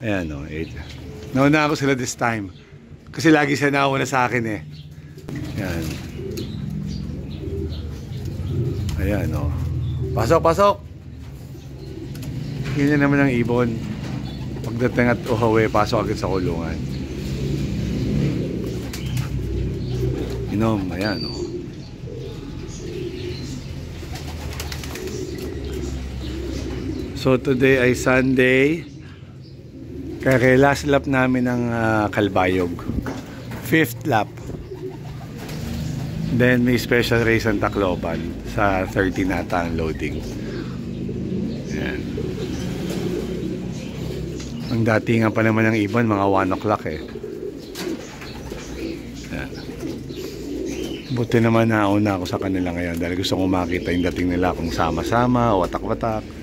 Ayan o, 8. Nauna ako sila this time. Kasi lagi siya nauna sa akin eh. Ayan. Ayan o. Pasok, pasok! Ganyan naman ang ibon. Pagdating at uhawi, pasok agad sa kulungan. Inom, ayan o. So today ay Sunday. Kaya last lap namin ng Kalbayog. 5th lap. Then may special race ang Tacloban sa 30 nata ang loading. Ayan. Ang datingan pa naman ng ibon mga 1 o'clock eh. Ayan. Buti naman nauna ako sa kanila ngayon dahil gusto kong makita yung dating nila kung sama-sama o watak-watak.